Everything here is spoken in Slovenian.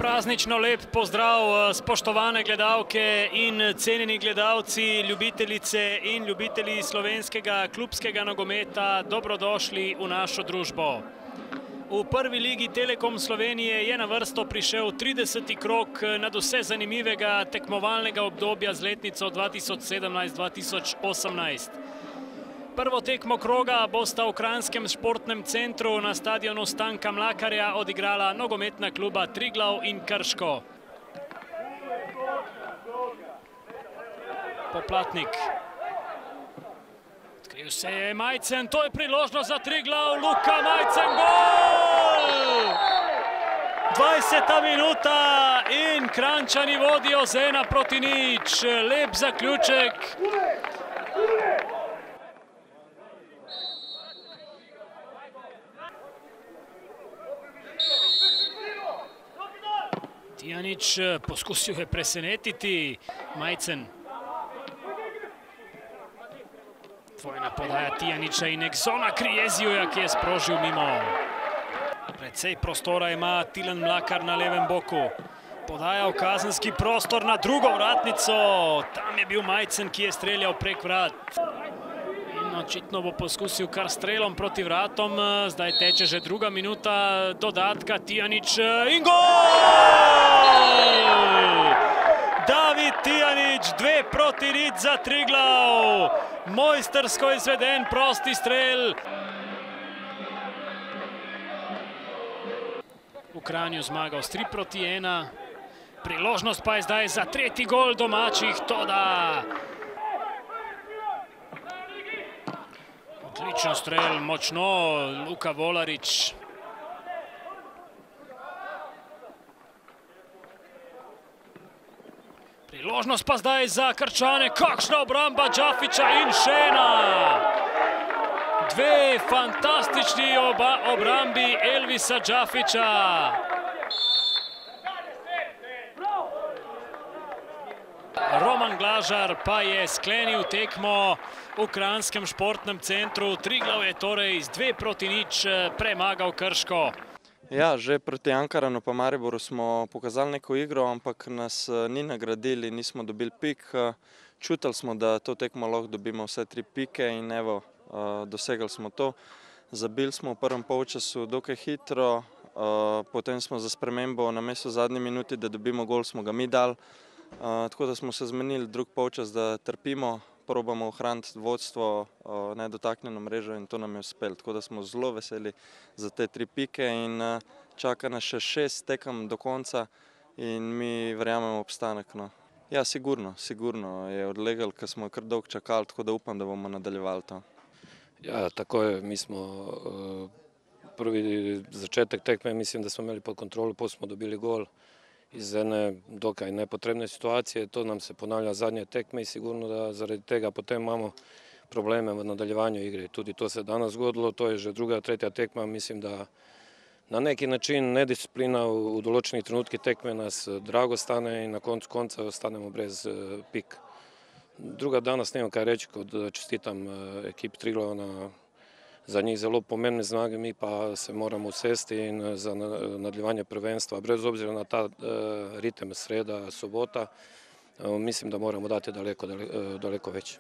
Praznično lep pozdrav, spoštovane gledalke in cenjeni gledalci, ljubitelice in ljubitelji slovenskega klubskega nogometa, dobrodošli v našo družbo. V prvi ligi Telekom Slovenije je na vrsto prišel 30. krog nadvse zanimivega tekmovalnega obdobja z letnico 2017-2018. Prvo tekmo kroga bosta v Kranjskem športnem centru na stadionu Stanka Mlakarja odigrala nogometna kluba Triglav in Krško. Poplatnik. Odkril se je Majcen, to je priložnost za Triglav, Luka Majcen, gol! 20. minuta in Kranjčani vodijo z 1-0, lep zaključek. Tijanić poskusil je presenetiti Majcen. Dvojna podaja Tijanića in Exona Krijezijuja, ki je sprožil mimo. Precej prostora ima Tilen Mlakar na levem boku. Podaja v kazenski prostor na drugo vratnico. Tam je bil Majcen, ki je streljal prek vrat. In očitno bo poskusil kar strelom proti vratom. Zdaj teče že druga minuta dodatka. Tijanić in gol! David Tijanić, 2-0 za Triglav. Mojstersko izveden prosti strel. V Kranju zmagal s 3-1. Priložnost pa je zdaj za tretji gol domačih, toda odličen strel, močno, Luka Volarič. Priložnost pa zdaj za Krčane, kakšna obramba Džafića in Šena. Dve fantastični obrambi Elvisa Džafića. Roman Glažar pa je sklenil tekmo v Kranjskem športnem centru. Triglav je torej z 2-0 premagal Krško. Ja, že proti Ankaranu pa Mariboru smo pokazali neko igro, ampak nas ni nagradili, nismo dobili pik. Čutili smo, da to tekmo lahko dobimo vse 3 pike in evo, dosegali smo to. Zabili smo v prvem polčasu dokaj hitro, potem smo za spremembo namesto v zadnji minuti, da dobimo gol, smo ga mi dali. Tako da smo se zmenili drug polčas, da trpimo, probamo ohraniti vodstvo nedotaknjeno mrežo in to nam je uspelo. Tako da smo zelo veseli za te 3 pike in čaka nas še 6 tekem do konca in mi verjamemo obstanek. Ja, sigurno je odlegal, ker smo kar dolgo čakali, tako da upam, da bomo nadaljevali to. Ja, tako je, mi smo prvi začetek tekme, mislim, da smo imeli pod kontrolo, potem smo dobili gol iz ene dokaj nepotrebne situacije. To nam se ponavlja zadnje tekme i sigurno da zaradi tega potem imamo probleme v nadaljevanju igre. Tudi to se danas zgodilo, to je že druga, tretja tekma. Mislim da na neki način nedisciplina u določenih trenutkih tekme nas drago stane i na koncu konca ostanemo brez pik. Druga, danas nemam kaj reći, kod čestitam ekipi Triglava za njih zelo pomembne zmage, mi pa se moramo usesti in za nadaljevanje prvenstva, brez obzira na ta ritem sreda, sobota, mislim da moramo dati daleko veći.